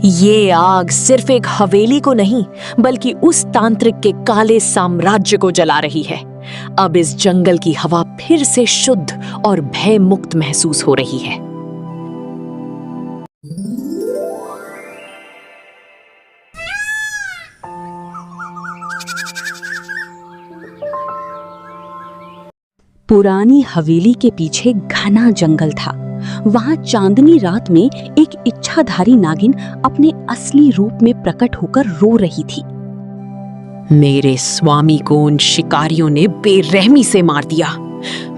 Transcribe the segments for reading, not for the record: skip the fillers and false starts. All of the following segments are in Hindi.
ये आग सिर्फ एक हवेली को नहीं बल्कि उस तांत्रिक के काले साम्राज्य को जला रही है। अब इस जंगल की हवा फिर से शुद्ध और भय मुक्त महसूस हो रही है। पुरानी हवेली के पीछे घना जंगल था। वहां चांदनी रात में एक इच्छाधारी नागिन अपने असली रूप में प्रकट होकर रो रही थी। मेरे स्वामी को उन शिकारियों ने बेरहमी से मार दिया।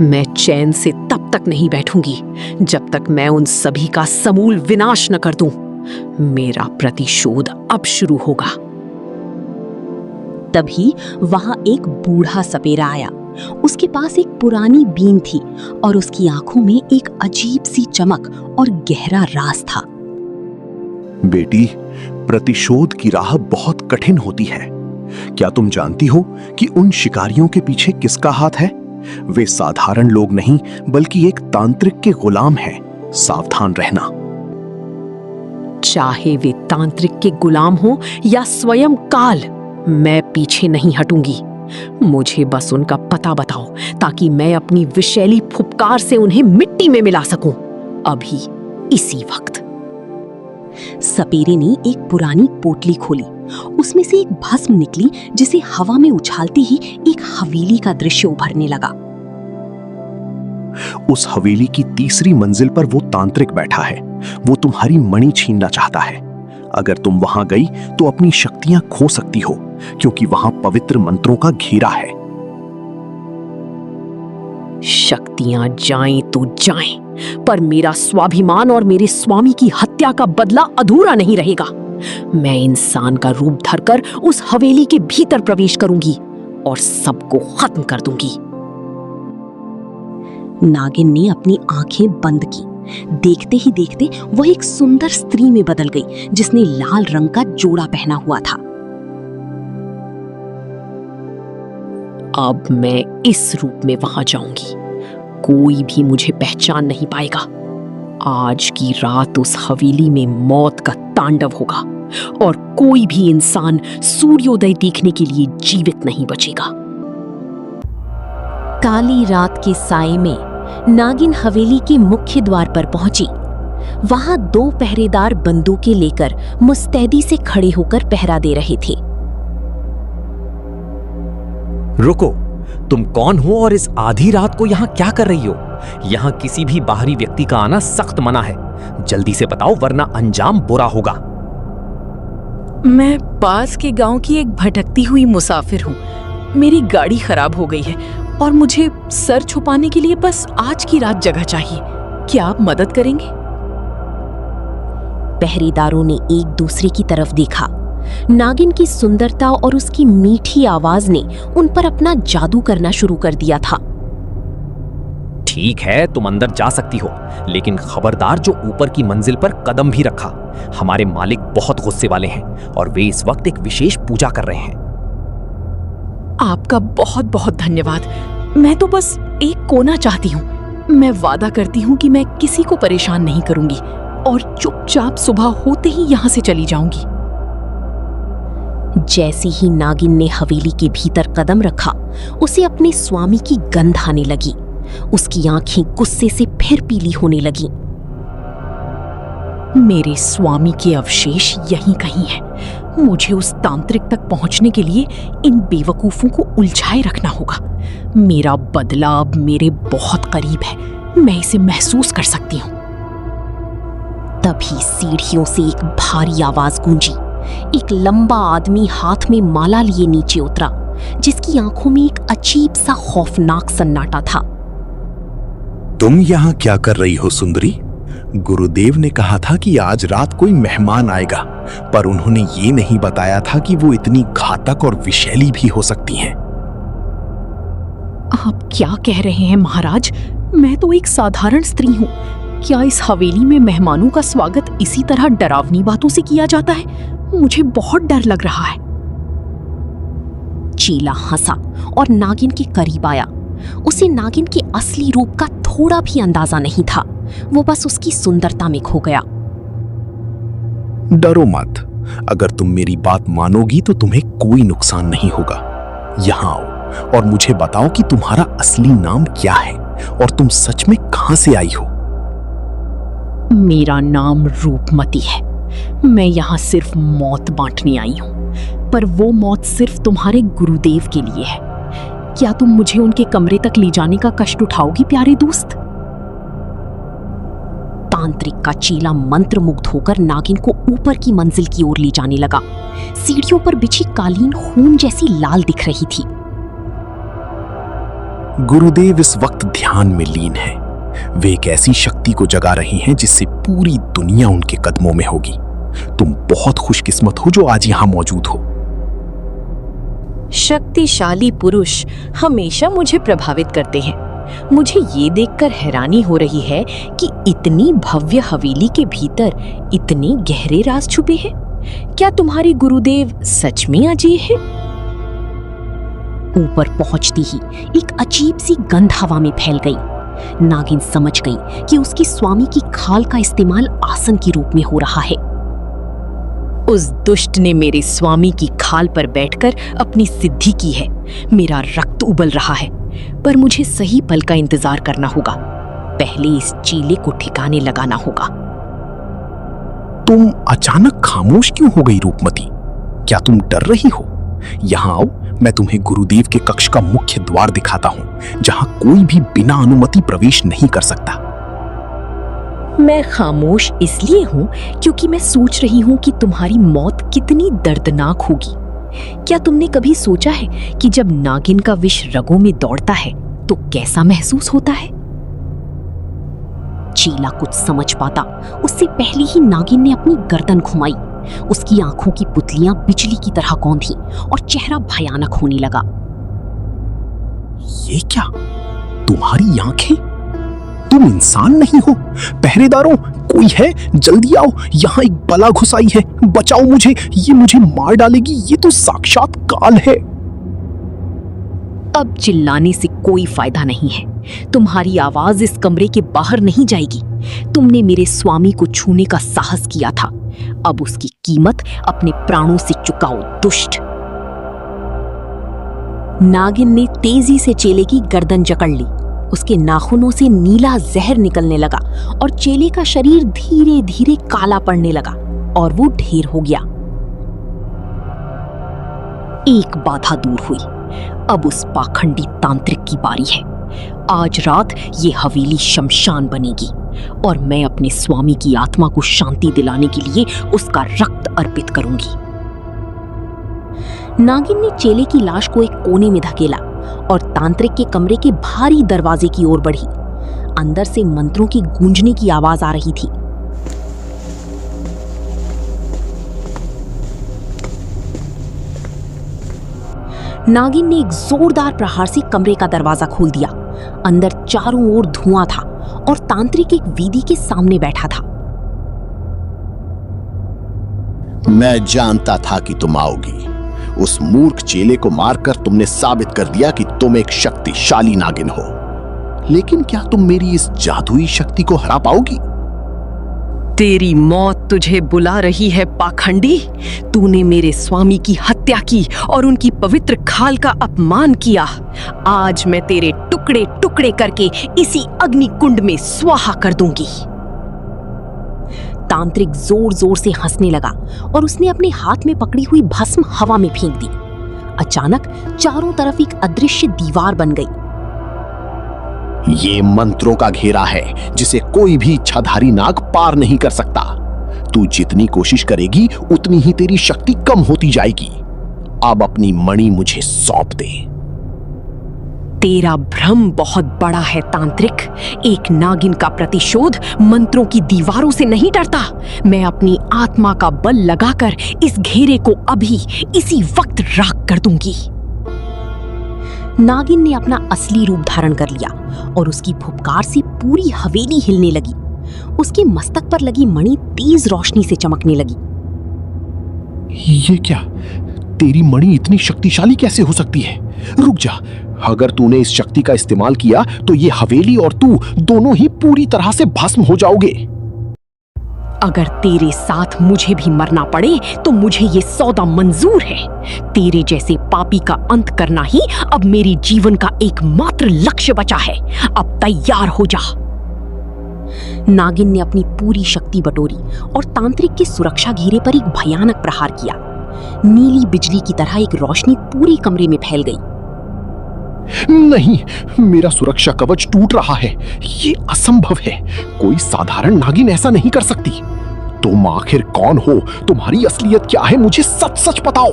मैं चैन से तब तक नहीं बैठूंगी जब तक मैं उन सभी का समूल विनाश न कर दूं। मेरा प्रतिशोध अब शुरू होगा। तभी वहां एक बूढ़ा सपेरा आया। उसके पास एक पुरानी बीन थी और उसकी आंखों में एक अजीब सी चमक और गहरा राज था। बेटी, प्रतिशोध की राह बहुत कठिन होती है। क्या तुम जानती हो कि उन शिकारियों के पीछे किसका हाथ है? वे साधारण लोग नहीं बल्कि एक तांत्रिक के गुलाम हैं। सावधान रहना। चाहे वे तांत्रिक के गुलाम हो या स्वयं काल, मैं पीछे नहीं हटूंगी। मुझे बस उनका पता बताओ ताकि मैं अपनी विषैली फुफकार से उन्हें मिट्टी में मिला सकूं। अभी इसी वक्त। सपेरे ने एक पुरानी पोटली खोली। उसमें से एक भस्म निकली जिसे हवा में उछालते ही एक हवेली का दृश्य उभरने लगा। उस हवेली की तीसरी मंजिल पर वो तांत्रिक बैठा है। वो तुम्हारी मणि छीनना चाहता है। अगर तुम वहां गई तो अपनी शक्तियां खो सकती हो, क्योंकि वहां पवित्र मंत्रों का घेरा है। शक्तियां जाएं तो जाएं, पर मेरा स्वाभिमान और मेरे स्वामी की हत्या का बदला अधूरा नहीं रहेगा। मैं इंसान का रूप धरकर उस हवेली के भीतर प्रवेश करूंगी और सबको खत्म कर दूंगी। नागिन ने अपनी आंखें बंद की। देखते ही देखते वह एक सुंदर स्त्री में बदल गई जिसने लाल रंग का जोड़ा पहना हुआ था। अब मैं इस रूप में वहां जाऊंगी। कोई भी मुझे पहचान नहीं पाएगा। आज की रात उस हवेली में मौत का तांडव होगा और कोई भी इंसान सूर्योदय देखने के लिए जीवित नहीं बचेगा। काली रात के साए में नागिन हवेली के मुख्य द्वार पर पहुंची। वहां 2 पहरेदार बंदूकें लेकर मुस्तैदी से खड़े होकर पहरा दे रहे थे। रुको, तुम कौन हो और इस आधी रात को यहाँ क्या कर रही हो? यहाँ किसी भी बाहरी व्यक्ति का आना सख्त मना है। जल्दी से बताओ वरना अंजाम बुरा होगा। मैं पास के गांव की एक भटकती हुई मुसाफिर हूँ। मेरी गाड़ी खराब हो गई है और मुझे सर छुपाने के लिए बस आज की रात जगह चाहिए। क्या आप मदद करेंगे? पहरेदारों ने एक दूसरे की तरफ देखा। नागिन की सुंदरता और उसकी मीठी आवाज ने उन पर अपना जादू करना शुरू कर दिया था। ठीक है, तुम अंदर जा सकती हो, लेकिन खबरदार जो ऊपर की मंजिल पर कदम भी रखा। हमारे मालिक बहुत गुस्से वाले हैं और वे इस वक्त एक विशेष पूजा कर रहे हैं। आपका बहुत बहुत धन्यवाद। मैं तो बस एक कोना चाहती हूँ। मैं वादा करती हूँ कि मैं किसी को परेशान नहीं करूंगी और चुपचाप सुबह होते ही यहाँ से चली जाऊंगी। जैसे ही नागिन ने हवेली के भीतर कदम रखा, उसे अपने स्वामी की गंध आने लगी। उसकी आंखें गुस्से से फिर पीली होने लगीं। मेरे स्वामी के अवशेष यहीं कहीं हैं। मुझे उस तांत्रिक तक पहुंचने के लिए इन बेवकूफों को उलझाए रखना होगा। मेरा बदला अब मेरे बहुत करीब है। मैं इसे महसूस कर सकती हूँ। तभी सीढ़ियों से एक भारी आवाज गूंजी। एक लंबा आदमी हाथ में माला लिए नीचे उतरा, जिसकी आंखों में एक अजीब सा खौफनाक सन्नाटा था। तुम यहाँ क्या कर रही हो सुंदरी? गुरुदेव ने कहा था कि आज रात कोई मेहमान आएगा, पर उन्होंने ये नहीं बताया था कि वो इतनी घातक और विषैली भी हो सकती हैं। आप क्या कह रहे हैं महाराज? मैं तो एक साधारण स्त्री हूँ। क्या इस हवेली में मेहमानों का स्वागत इसी तरह डरावनी बातों से किया जाता है? मुझे बहुत डर लग रहा है। चेला हंसा और नागिन के करीब आया। उसे नागिन के असली रूप का थोड़ा भी अंदाजा नहीं था। वो बस उसकी सुंदरता में खो गया। डरो मत। अगर तुम मेरी बात मानोगी तो तुम्हें कोई नुकसान नहीं होगा। यहां आओ और मुझे बताओ कि तुम्हारा असली नाम क्या है और तुम सच में कहां से आई हो। मेरा नाम रूपमती है। मैं यहाँ सिर्फ मौत बांटने आई हूँ, पर वो मौत सिर्फ तुम्हारे गुरुदेव के लिए है। क्या तुम मुझे उनके कमरे तक ले जाने का कष्ट उठाओगी प्यारे दोस्त? तांत्रिक का चेला मंत्रमुग्ध होकर नागिन को ऊपर की मंजिल की ओर ले जाने लगा। सीढ़ियों पर बिछी कालीन खून जैसी लाल दिख रही थी। गुरुदेव इस वक्त ध्यान में लीन है। वे एक ऐसी शक्ति को जगा रही हैं जिससे पूरी दुनिया उनके कदमों में होगी। तुम बहुत खुशकिस्मत हो जो आज यहां मौजूद हो। शक्तिशाली पुरुष हमेशा मुझे प्रभावित करते हैं। मुझे ये देखकर हैरानी हो रही है कि इतनी भव्य हवेली के भीतर इतने गहरे राज छुपे हैं। क्या तुम्हारे गुरुदेव सच में अजय हैं? ऊपर पहुंचती ही एक अजीब सी गंध हवा में फैल गई। नागिन समझ गई कि उसकी स्वामी की खाल का इस्तेमाल आसन के रूप में हो रहा है। उस दुष्ट ने मेरे स्वामी की खाल पर बैठकर अपनी सिद्धि की है। मेरा रक्त उबल रहा है, पर मुझे सही पल का इंतजार करना होगा। पहले इस चीले को ठिकाने लगाना होगा। तुम अचानक खामोश क्यों हो गई रूपमती? क्या तुम डर रही हो? यहां आओ, मैं तुम्हें गुरुदेव के कक्ष का मुख्य द्वार दिखाता हूं, जहां कोई भी बिना अनुमति प्रवेश नहीं कर सकता। मैं खामोश इसलिए हूं क्योंकि मैं सोच रही हूं कि तुम्हारी मौत कितनी दर्दनाक होगी। क्या तुमने कभी सोचा है कि जब नागिन का विष रगों में दौड़ता है तो कैसा महसूस होता है? चेला कुछ समझ पाता उससे पहले ही नागिन ने अपनी गर्दन घुमाई। उसकी आंखों की पुतलियां बिजली की तरह कौंधी और चेहरा भयानक होने लगा। ये क्या? तुम्हारी आंखें? तुम इंसान नहीं हो? पहरेदारों, कोई है? जल्दी आओ, यहाँ एक बला घुस आई है। बचाओ मुझे, ये मुझे मार डालेगी। ये तो साक्षात काल है। अब चिल्लाने से कोई फायदा नहीं है। तुम्हारी आवाज इस कमरे के बाहर नहीं जाएगी। तुमने मेरे स्वामी को छूने का साहस किया था, अब उसकी कीमत अपने प्राणों से चुकाओ, दुष्ट। नागिन ने तेजी से चेले की गर्दन जकड़ ली। उसके नाखूनों से नीला जहर निकलने लगा और चेले का शरीर धीरे धीरे काला पड़ने लगा और वो ढेर हो गया। एक बाधा दूर हुई। अब उस पाखंडी तांत्रिक की बारी है। आज रात ये हवेली शमशान बनेगी और मैं अपने स्वामी की आत्मा को शांति दिलाने के लिए उसका रक्त अर्पित करूंगी। नागिन ने चेले की लाश को एक कोने में धकेला और तांत्रिक के कमरे के भारी दरवाजे की ओर बढ़ी। अंदर से मंत्रों की गूंजने की आवाज आ रही थी। नागिन ने एक जोरदार प्रहार से कमरे का दरवाजा खोल दिया। अंदर चारों ओर धुआं था और तांत्रिक एक वेदी के सामने बैठा था। मैं जानता था कि तुम आओगी। उस मूर्ख चेले को मारकर तुमने साबित कर दिया कि तुम एक शक्तिशाली नागिन हो। लेकिन क्या तुम मेरी इस जादुई शक्ति को हरा पाओगी? तेरी मौत तुझे बुला रही है पाखंडी। तूने मेरे स्वामी की हत्या की और उनकी पवित्र खाल का अपमान किया। आज मैं तेरे टुकड़े टुकड़े करके इसी अग्नि कुंड में स्वाहा कर दूंगी। तांत्रिक जोर जोर से हंसने लगा और उसने अपने हाथ में पकड़ी हुई भस्म हवा में फेंक दी। अचानक चारों तरफ एक अदृश्य दीवार बन गई। ये मंत्रों का घेरा है जिसे कोई भी इच्छाधारी नाग पार नहीं कर सकता। तू जितनी कोशिश करेगी उतनी ही तेरी शक्ति कम होती जाएगी। अब अपनी मणि मुझे सौंप दे। तेरा भ्रम बहुत बड़ा है तांत्रिक। एक नागिन का प्रतिशोध मंत्रों की दीवारों से नहीं डरता। मैं अपनी आत्मा का बल लगाकर इस घेरे को अभी इसी वक्त राख कर दूंगी। नागिन ने अपना असली रूप धारण कर लिया और उसकी फुफकार से पूरी हवेली हिलने लगी। उसके मस्तक पर लगी मणि तेज रोशनी से चमकने लगी। ये क्या? तेरी मणि इतनी शक्तिशाली कैसे हो सकती है? रुक जा, अगर तूने इस शक्ति का इस्तेमाल किया तो ये हवेली और तू दोनों ही पूरी तरह से भस्म हो जाओगे। अगर तेरे साथ मुझे भी मरना पड़े तो मुझे ये सौदा मंजूर है। तेरे जैसे पापी का अंत करना ही अब मेरे जीवन का एकमात्र लक्ष्य बचा है। अब तैयार हो जा। नागिन ने अपनी पूरी शक्ति बटोरी और तांत्रिक की सुरक्षा घेरे पर एक भयानक प्रहार किया। नीली बिजली की तरह एक रोशनी पूरे कमरे में फैल गई। नहीं, मेरा सुरक्षा कवच टूट रहा है। ये असंभव है। कोई साधारण नागिन ऐसा नहीं कर सकती। तुम आखिर कौन हो? तुम्हारी असलियत क्या है? मुझे सच सच बताओ।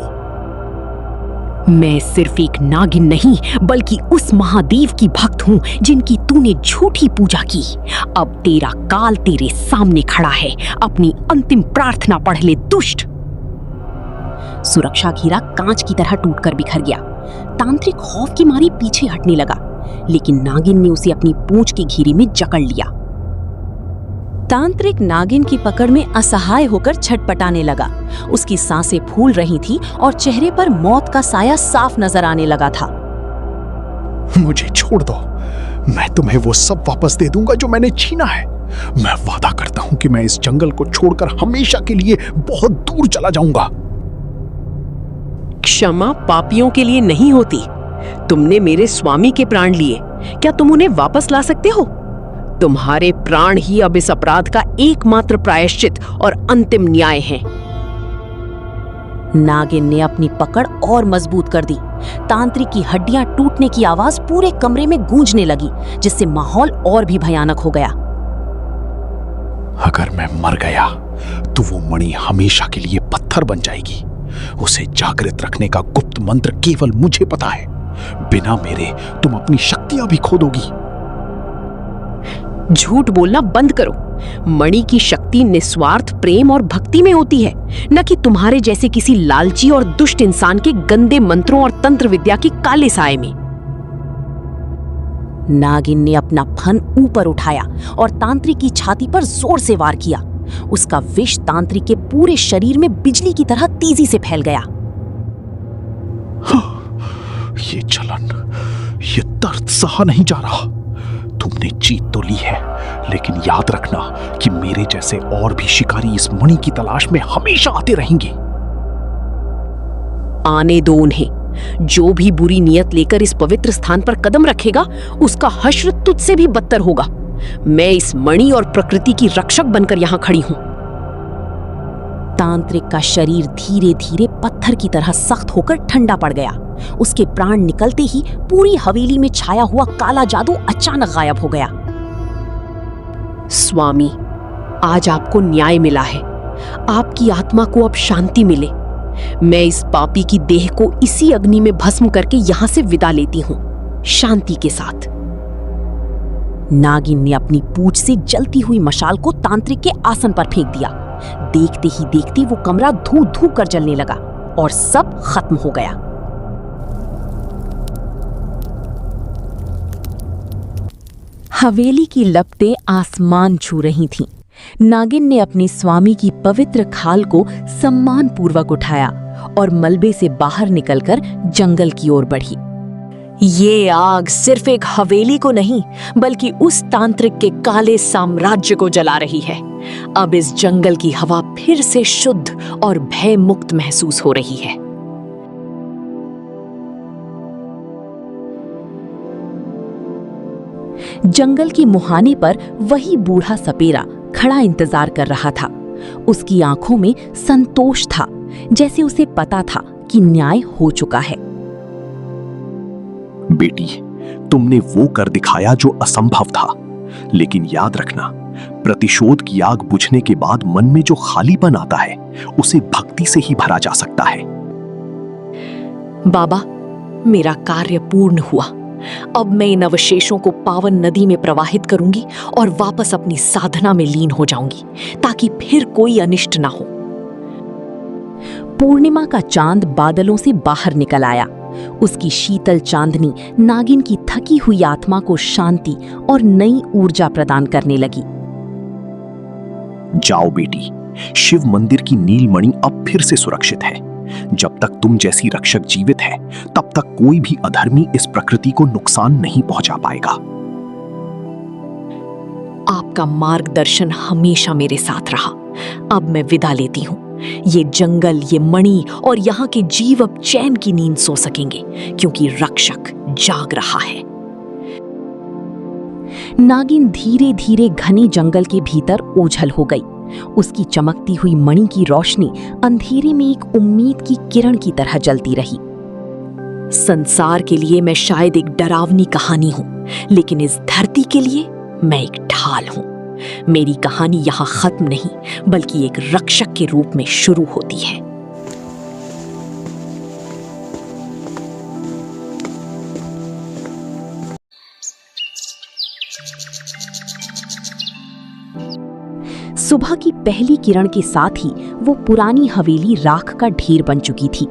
मैं सिर्फ एक नागिन नहीं बल्कि उस महादेव की भक्त हूँ जिनकी तूने झूठी पूजा की। अब तेरा काल तेरे सामने खड़ा है। अपनी अंतिम प्रार्थना पढ़ ले दुष्ट। सुरक्षा घेरा कांच की तरह टूटकर बिखर गया। तांत्रिक खौफ की मारी पीछे हटने लगा, लेकिन नागिन ने उसे अपनी पूंछ के घेरे में जकड़ लिया। तांत्रिक नागिन की पकड़ में असहाय होकर छटपटाने लगा। उसकी सांसें फूल रही थी और चेहरे पर मौत का साया साफ नजर आने लगा था। मुझे छोड़ दो। मैं तुम्हें वो सब वापस दे दूंगा जो मैंने छीना है। मैं वादा करता हूं कि मैं इस जंगल को छोड़कर हमेशा के लिए बहुत दूर चला जाऊंगा। क्षमा पापियों के लिए नहीं होती। तुमने मेरे स्वामी के प्राण लिए, क्या तुम उन्हें वापस ला सकते हो? तुम्हारे प्राण ही अब इस अपराध का एकमात्र प्रायश्चित और अंतिम न्याय है। नागिन ने अपनी पकड़ और मजबूत कर दी। तांत्रिक की हड्डियां टूटने की आवाज पूरे कमरे में गूंजने लगी, जिससे माहौल और भी भयानक हो गया। अगर मैं मर गया तो वो मणि हमेशा के लिए पत्थर बन जाएगी। उसे जागृत रखने का गुप्त मंत्र केवल मुझे पता है। बिना मेरे तुम अपनी शक्तियां भी खो दोगी। झूठ बोलना बंद करो। मणि की शक्ति निस्वार्थ प्रेम और भक्ति में होती है, न कि तुम्हारे जैसे किसी लालची और दुष्ट इंसान के गंदे मंत्रों और तंत्र विद्या के काले साए में। नागिन ने अपना फन ऊपर उठाया और तांत्रिक की छाती पर जोर से वार किया। उसका विष तांत्रिक के पूरे शरीर में बिजली की तरह तेजी से फैल गया। ये जलन, ये दर्द सहा नहीं जा रहा। तुमने जीत तो ली है, लेकिन याद रखना कि मेरे जैसे और भी शिकारी इस मणि की तलाश में हमेशा आते रहेंगे। आने दो उन्हें। जो भी बुरी नियत लेकर इस पवित्र स्थान पर कदम रखेगा, उसका हश्र तुझसे भी बदतर होगा। मैं इस मणि और प्रकृति की रक्षक बनकर यहां खड़ी हूं। तांत्रिक का शरीर धीरे धीरे पत्थर की तरह सख्त होकर ठंडा पड़ गया। उसके प्राण निकलते ही पूरी हवेली में छाया हुआ काला जादू अचानक गायब हो गया। स्वामी, आज आपको न्याय मिला है। आपकी आत्मा को अब शांति मिले। मैं इस पापी की देह को इसी अग्नि में भस्म करके यहां से विदा लेती हूं, शांति के साथ। नागिन ने अपनी पूंछ से जलती हुई मशाल को तांत्रिक के आसन पर फेंक दिया। देखते ही देखते वो कमरा धू धू कर जलने लगा और सब खत्म हो गया। हवेली की लपटें आसमान छू रही थीं। नागिन ने अपने स्वामी की पवित्र खाल को सम्मानपूर्वक उठाया और मलबे से बाहर निकलकर जंगल की ओर बढ़ी। ये आग सिर्फ एक हवेली को नहीं बल्कि उस तांत्रिक के काले साम्राज्य को जला रही है। अब इस जंगल की हवा फिर से शुद्ध और भय मुक्त महसूस हो रही है। जंगल की मुहाने पर वही बूढ़ा सपेरा खड़ा इंतजार कर रहा था। उसकी आंखों में संतोष था, जैसे उसे पता था कि न्याय हो चुका है। बेटी, तुमने वो कर दिखाया जो असंभव था, लेकिन याद रखना, प्रतिशोध की आग बुझने के बाद मन में जो खालीपन आता है, उसे भक्ति से ही भरा जा सकता है। बाबा, मेरा कार्य पूर्ण हुआ। अब मैं इन अवशेषों को पावन नदी में प्रवाहित करूंगी और वापस अपनी साधना में लीन हो जाऊंगी, ताकि फिर कोई अनिष्ट ना हो। पूर्णिमा का चांद बादलों से बाहर निकल आया। उसकी शीतल चांदनी नागिन की थकी हुई आत्मा को शांति और नई ऊर्जा प्रदान करने लगी। जाओ बेटी, शिव मंदिर की नीलमणि अब फिर से सुरक्षित है। जब तक तुम जैसी रक्षक जीवित है, तब तक कोई भी अधर्मी इस प्रकृति को नुकसान नहीं पहुंचा पाएगा। आपका मार्गदर्शन हमेशा मेरे साथ रहा। अब मैं विदा लेती हूँ। ये जंगल, ये मणि और यहाँ के जीव अब चैन की नींद सो सकेंगे, क्योंकि रक्षक जाग रहा है। नागिन धीरे धीरे घने जंगल के भीतर ओझल हो गई। उसकी चमकती हुई मणि की रोशनी अंधेरे में एक उम्मीद की किरण की तरह जलती रही। संसार के लिए मैं शायद एक डरावनी कहानी हूं, लेकिन इस धरती के लिए मैं एक ढाल हूं। मेरी कहानी यहाँ खत्म नहीं, बल्कि एक रक्षक के रूप में शुरू होती है। सुबह की पहली किरण के साथ ही वो पुरानी हवेली राख का ढेर बन चुकी थी।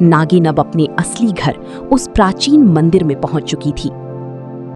नागिन अब अपने असली घर, उस प्राचीन मंदिर में पहुंच चुकी थी।